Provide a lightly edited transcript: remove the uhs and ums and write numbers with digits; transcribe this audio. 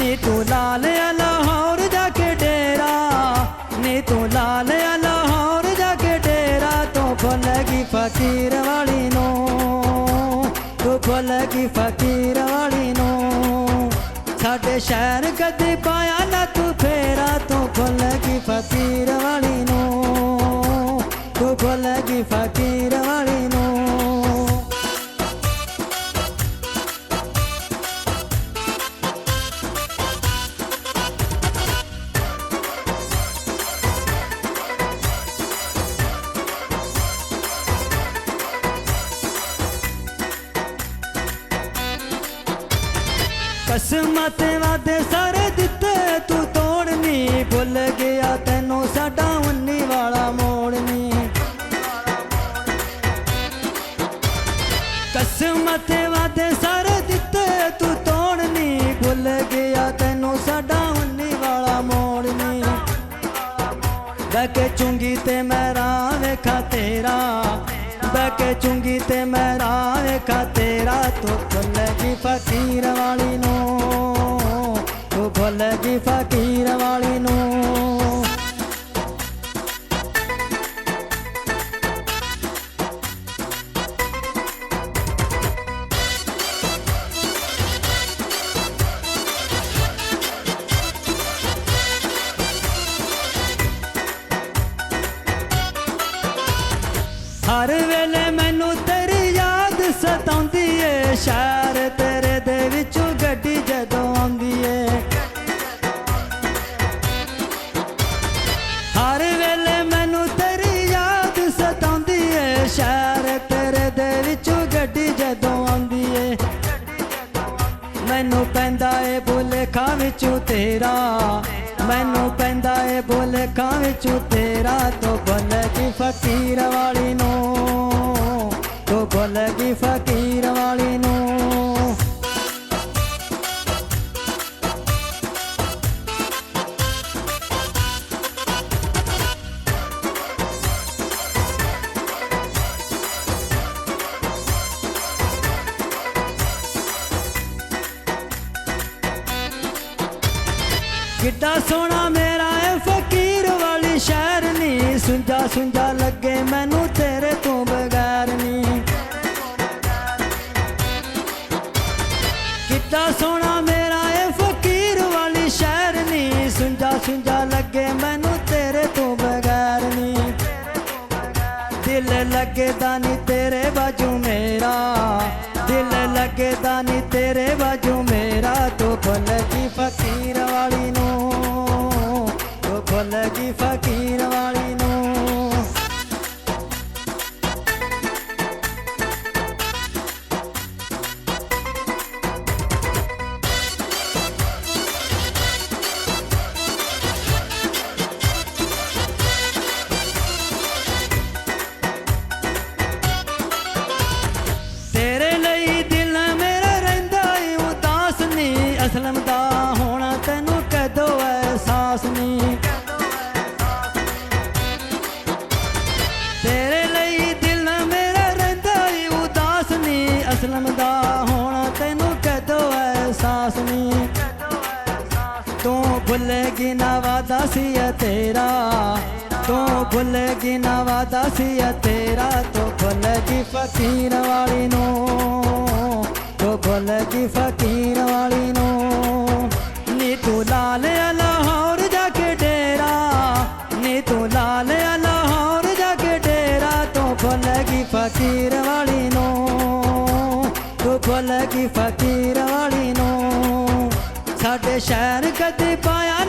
ਨੀ ਤੂੰ ਲਾ ਲਿਆ ਲਾਹੌਰ ਜਾ ਕੇ ਡੇਰਾ, ਨੀ ਤੂੰ ਲਾ ਲਿਆ ਲਾਹੌਰ ਜਾ ਕੇ ਡੇਰਾ, ਤੂੰ ਭੁੱਲ ਗਈ ਫਕੀਰ ਵਾਲੀ ਨੂੰ, ਤੂੰ ਭੁੱਲ ਗਈ ਫਕੀਰ ਵਾਲੀ ਨੂੰ। ਸਾਡੇ ਸ਼ਹਿਰ ਕਦੇ ਪਾਇਆ ਨਾ ਤੂੰ ਫੇਰਾ, ਤੂੰ ਭੁੱਲ ਗਈ ਫਕੀਰ ਵਾਲੀ ਨੂੰ, ਤੂੰ ਭੁੱਲ ਗਈ ਫਕੀਰ ਵਾਲੀ ਨੂੰ। ਕਸਮਾਂ ਤੇ ਵਾਦੇ ਸਾਰੇ ਦਿੱਤੇ ਤੂੰ ਤੋੜਨੀ, ਭੁੱਲ ਗਿਆ ਤੈਨੂੰ ਸਾਡਾ 19 ਵਾਲਾ ਮੋੜਨੀ। ਕਸਮਾਂ ਤੇ ਵਾਦੇ ਸਾਰੇ ਦਿੱਤੇ ਤੂੰ ਤੋੜਨੀ, ਭੁੱਲ ਗਿਆ ਤੈਨੂੰ ਸਾਡਾ 19 ਵਾਲਾ ਮੋੜਨੀ। ਬਹਿ ਕੇ ਚੁੰਗੀ ਤੇ ਮੈਂ ਰਾਹ ਵੇਖਾਂ ਤੇਰਾ, ਬਹਿ ਕੇ ਚੁੰਗੀ ਤੇ ਮੈਂ ਰਾਹ ਵੇਖਾਂ ਤੇਰਾ, ਤੂੰ ਭੁੱਲ ਗਈ ਫਕੀਰ ਵਾਲੀ ਨੂੰ, ਤੂੰ ਭੁੱਲ ਗਈ ਫਕੀਰ ਵਾਲੀ ਨੂੰ। ਹਰ ਵੇਲੇ ਮੈਨੂੰ ਤੇਰੀ ਯਾਦ ਸਤਾਉਂਦੀ ਏ, ਸ਼ਹਿਰ ਤੇਰੇ ਦੇ ਵਿੱਚੋਂ ਗੱਡੀ ਜਦੋਂ ਆਉਂਦੀ ਏ। ਹਰ ਵੇਲੇ ਮੈਨੂੰ ਤੇਰੀ ਯਾਦ ਸਤਾਉਂਦੀ ਏ, ਸ਼ਹਿਰ ਤੇਰੇ ਦੇ ਵਿੱਚੋਂ ਗੱਡੀ ਜਦੋਂ ਆਉਂਦੀ ਏ। ਮੈਨੂੰ ਪੈਂਦਾ ਏ ਭੁਲੇਖਾ ਵਿੱਚੋਂ ਤੇਰਾ, ਮੈਨੂੰ ਪੈਂਦਾ ਏ ਭੁਲੇਖਾ ਵਿੱਚੋਂ ਤੇਰਾ, ਤੂੰ ਭੁੱਲ ਗਈ ਫਕੀਰ ਵਾਲੀ ਨੂੰ, ਤੂੰ ਭੁੱਲ ਗਈ ਫਕੀਰ ਵਾਲੀ ਨੂੰ। ਕਿੱਡਾ ਸੋਹਣਾ ਮੇਰਾ ਏ ਫਕੀਰ ਵਾਲੀ ਸ਼ਹਿਰ ਨੀ, ਸੁੰਝਾ ਸੁੰਝਾ ਲੱਗੇ ਮੈਨੂੰ ਤੇਰੇ ਤੋਂ ਬਗੈਰ ਨੀ। ਕਿੱਡਾ ਸੋਹਣਾ ਮੇਰਾ ਏ ਫਕੀਰ ਵਾਲੀ ਸ਼ਹਿਰ ਨੀ, ਸੁੰਝਾ ਸੁੰਝਾ ਲੱਗੇ ਮੈਨੂੰ ਤੇਰੇ ਤੋਂ ਬਗੈਰ ਨੀ। ਦਿਲ ਲੱਗਦਾ ਨੀ ਤੇਰੇ ਬਾਝੋਂ ਮੇਰਾ, ਦਿਲ ਲੱਗਦਾ ਨੀ ਤੇਰੇ ਬਾਝੋਂ ਮੇਰਾ, ਤੂੰ ਭੁੱਲ ਗਈ ਫਕੀਰ ਵਾਲੀ ਨੂੰ, ਤੂੰ ਭੁੱਲ ਗਈ ਫਕੀਰ ਵਾਲੀ ਨੂੰ। ਤੇਰੇ ਲਈ ਦਿਲ ਮੇਰਾ ਰਹਿੰਦਾ ਈ ਉਦਾਸ ਨੀ, ਅਸਲਮ ਦਾ ਹੋਣਾ ਤੈਨੂੰ ਕਦੋਂ ਅਹਿਸਾਸ ਨੀ। ਤੇਰੇ ਲਈ ਦਿਲ ਮੇਰਾ ਰਹਿੰਦਾ ਈ ਉਦਾਸ ਨੀ, ਅਸਲਮ ਦਾ ਹੋਣਾ ਤੈਨੂੰ ਕਦੋਂ ਅਹਿਸਾਸ ਨੀ। ਤੂੰ ਭੁੱਲ ਗਈ ਨਾ ਵਾਦਾ ਸੀ ਤੇਰਾ, ਤੂੰ ਭੁੱਲ ਗਈ ਨਾ ਵਾਦਾ ਸੀ ਤੇਰਾ, ਤੂੰ ਭੁੱਲ ਗਈ ਫਕੀਰ ਵਾਲੀ ਨੂੰ, ਤੂੰ ਭੁੱਲ ਗਈ ਫਕੀਰ ਵਾਲੀ ਨੂੰ। ਨੀ ਤੂੰ ਲਾ ਲਿਆ ਲਾਹੌਰ ਜਾ ਕੇ ਡੇਰਾ, ਨੀ ਤੂੰ ਲਾ ਲਿਆ ਲਾਹੌਰ ਜਾ ਕੇ ਡੇਰਾ, ਤੂੰ ਭੁੱਲ ਗਈ ਫਕੀਰ ਵਾਲੀ ਨੂੰ, ਤੂੰ ਭੁੱਲ ਗਈ ਫਕੀਰ ਵਾਲੀ ਨੂੰ। ਸਾਡੇ ਸ਼ਹਿਰ ਕਦੇ ਪਾਇਆ